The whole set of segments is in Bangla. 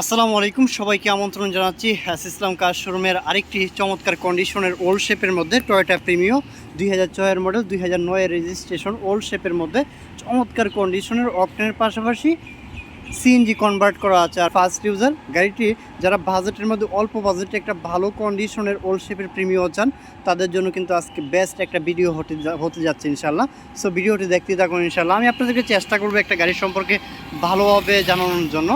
আসসালামু আলাইকুম, সবাইকে আমন্ত্রণ জানাচ্ছি ইসলাম কার শোরুমের আরেকটি চমৎকার কন্ডিশনের ওল্ড শেপের মধ্যে Toyota Premio 2006 model 2009 registration old শেপের মধ্যে চমৎকার কন্ডিশনের অকটেনের পাশাপাশি সিএনজি কনভার্ট করা আছে। আর ফার্স্ট ইউজার গাড়িটি যারা বাজেটের মধ্যে অল্প বাজেটে একটা ভালো কন্ডিশনের ওল্ড শেপের প্রিমিও চান তাদের জন্য কিন্তু আজকে বেস্ট একটা ভিডিও হতে যাচ্ছে ইনশাল্লাহ। সো ভিডিওটি দেখতে থাকুন ইনশাল্লাহ। আমি আপনাদেরকে চেষ্টা করবো একটা গাড়ির সম্পর্কে ভালোভাবে জানানোর জন্য।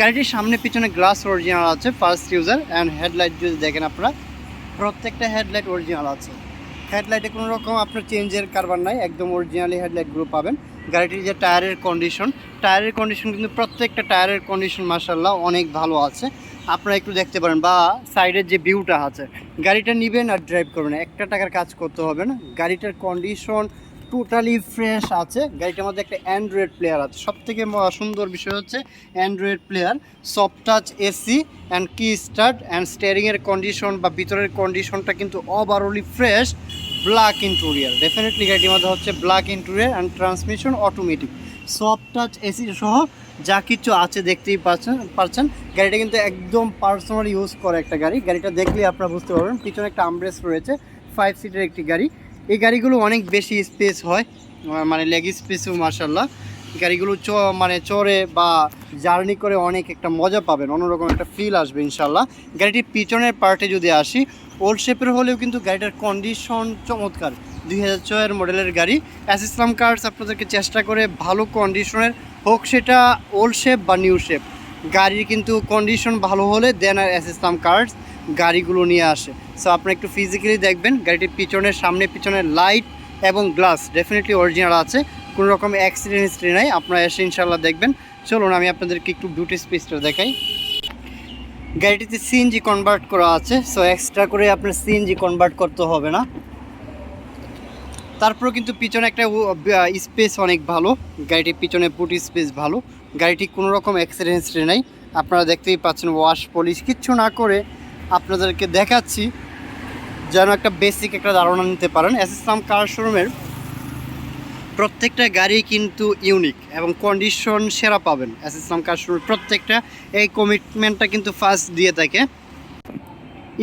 গাড়িটির সামনে পিছনে গ্লাস অরিজিনাল আছে ফার্স্ট ইউজার, অ্যান্ড হেডলাইট যদি দেখেন আপনারা প্রত্যেকটা হেডলাইট অরিজিনাল আছে। হেডলাইটে কোনো রকম আপনার চেঞ্জের কারবার নাই, একদম অরিজিনালি হেডলাইটগুলো পাবেন। গাড়িটির যে টায়ারের কন্ডিশন কিন্তু প্রত্যেকটা টায়ারের কন্ডিশন মাশাআল্লাহ অনেক ভালো আছে। আপনারা একটু দেখতে পারেন, বা সাইডের যে ভিউটা আছে, গাড়িটা নেবেন আর ড্রাইভ করবেন, একটা টাকার কাজ করতে হবে না। গাড়িটার কন্ডিশন টোটালি ফ্রেশ আছে। গাড়িটার মধ্যে একটা অ্যান্ড্রয়েড প্লেয়ার আছে, সবথেকে সুন্দর বিষয় হচ্ছে Android player, soft touch AC and কি স্টার্ট অ্যান্ড স্টিয়ারিংয়ের কন্ডিশন বা ভিতরের কন্ডিশনটা কিন্তু overally fresh. Black interior, definitely গাড়িটির মধ্যে হচ্ছে black interior and transmission automatic, soft touch AC সহ যা কিছু আছে দেখতেই পাচ্ছেন। গাড়িটা কিন্তু একদম পার্সোনাল ইউজ করে একটা গাড়ি। গাড়িটা দেখলেই আপনারা বুঝতে পারবেন। পিছনে একটা আমব্রেস রয়েছে, 5 সিটের একটি গাড়ি। এই গাড়িগুলো অনেক বেশি স্পেস হয়, মানে লেগ স্পেসও মাশাআল্লাহ। গাড়িগুলো চড়ে বা জার্নি করে অনেক একটা মজা পাবেন, অন্যরকম একটা ফিল আসবে ইনশাল্লাহ। গাড়িটির পিছনের পার্টে যদি আসি, ওল্ড শেপের হলেও কিন্তু গাড়িটার কন্ডিশন চমৎকার। 2006 মডেলের গাড়ি। ইসলাম কার্স আপনাদেরকে চেষ্টা করে ভালো কন্ডিশনের হোক, সেটা ওল্ড শেপ বা নিউ শেপ, গাড়ির কিন্তু কন্ডিশন ভালো হলে দেন আর ইসলাম কার্স গাড়িগুলো নিয়ে আসে। সো আপনারা একটু ফিজিক্যালি দেখবেন। গাড়িটির সামনে পিছনে লাইট এবং গ্লাস ডেফিনেটলি অরিজিনাল আছে, কোনো রকম অ্যাক্সিডেন্ট হিস্ট্রি নাই। আপনারা এসে ইনশাল্লাহ দেখবেন। চলুন আমি আপনাদেরকে একটু বিউটি স্পেসটা দেখাই। গাড়িটিতে সিএনজি কনভার্ট করা আছে, সো এক্সট্রা করে আপনার সিএনজি কনভার্ট করতে হবে না। তারপরেও কিন্তু পিছনে একটা স্পেস অনেক ভালো, গাড়িটির পিছনে বুট স্পেস ভালো। গাড়িটি কোনো রকম অ্যাক্সিডেন্ট হিস্ট্রি নাই, আপনারা দেখতেই পাচ্ছেন। ওয়াশ পলিশ কিচ্ছু না করে আপনাদেরকে দেখাচ্ছি যেন একটা বেসিক একটা ধারণা নিতে পারেন। ইসলাম কার শোরুমের প্রত্যেকটা গাড়ি কিন্তু ইউনিক এবং কন্ডিশন সেরা পাবেন। ইসলাম কার শোরুমের প্রত্যেকটা এই কমিটমেন্টটা কিন্তু ফার্স্ট দিয়ে থাকে।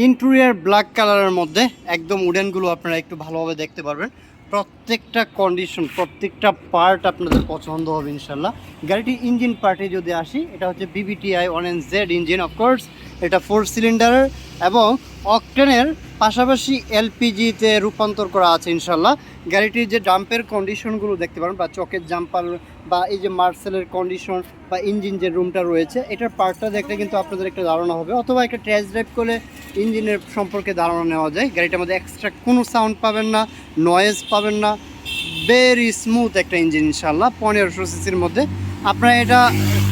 ইন্টেরিয়র ব্ল্যাক কালারের মধ্যে একদম উডেনগুলো আপনারা একটু ভালোভাবে দেখতে পারবেন। প্রত্যেকটা কন্ডিশন, প্রত্যেকটা পার্ট আপনাদের পছন্দ হবে ইনশাল্লাহ। গাড়িটির ইঞ্জিন পার্টে যদি আসি, এটা হচ্ছে BBTI 1NZ ইঞ্জিন। অফকোর্স এটা 4 সিলিন্ডারের এবং অকটেনের পাশাপাশি LPGতে রূপান্তর করা আছে ইনশাল্লাহ। গাড়িটির যে ডাম্পের কন্ডিশনগুলো দেখতে পারেন, বা চকের জাম্পার, বা এই যে মার্সেলের কন্ডিশন, বা ইঞ্জিন যে রুমটা রয়েছে, এটার পার্টটা দেখলে কিন্তু আপনাদের একটা ধারণা হবে, অথবা একটা টেস্ট ড্রাইভ করলে ইঞ্জিনের সম্পর্কে ধারণা নেওয়া যায়। গাড়িটার মধ্যে এক্সট্রা কোনো সাউন্ড পাবেন না, নয়েজ পাবেন না, ভেরি স্মুথ একটা ইঞ্জিন ইনশাল্লাহ। 1500 সিসির মধ্যে আপনারা এটা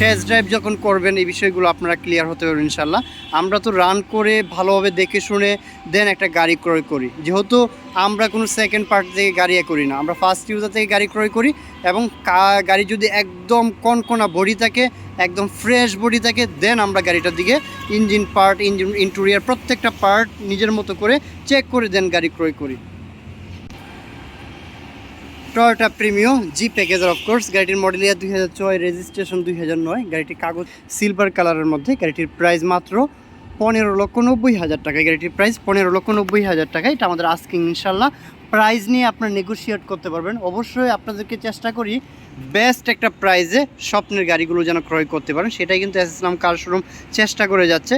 টেস্ট ড্রাইভ যখন করবেন এই বিষয়গুলো আপনারা ক্লিয়ার হতে পারবেন ইনশাল্লাহ। আমরা তো রান করে ভালোভাবে দেখে শুনে দেন একটা গাড়ি ক্রয় করি, যেহেতু আমরা কোনো সেকেন্ড পার্ট থেকে গাড়ি করি না, আমরা ফার্স্ট ইউজার থেকে গাড়ি ক্রয় করি। এবং গাড়ি যদি একদম কনকনা বডি থাকে, একদম ফ্রেশ বডি থাকে, দেন আমরা গাড়িটার দিকে ইঞ্জিন পার্ট, ইঞ্জিন ইন্টেরিয়র প্রত্যেকটা পার্ট নিজের মতো করে চেক করে দেন গাড়ি ক্রয় করি। টয়োটা প্রিমিও জি প্যাকেজার। অফকোর্স গাড়িটির মডেল ইয়ার 2006, রেজিস্ট্রেশন 2009। গাড়িটির কাগজ সিলভার কালারের মধ্যে। গাড়িটির প্রাইস মাত্র 15,90,000 টাকা। গাড়িটির প্রাইস 15,90,000 টাকা। এটা আমাদের আস্কিং ইনশাল্লাহ। প্রাইস নিয়ে আপনারা নেগোশিয়েট করতে পারবেন। অবশ্যই আপনাদেরকে চেষ্টা করি বেস্ট একটা প্রাইসে স্বপ্নের গাড়িগুলো যেন ক্রয় করতে পারেন, সেটাই কিন্তু ইসলাম কার শোরুম চেষ্টা করে যাচ্ছে।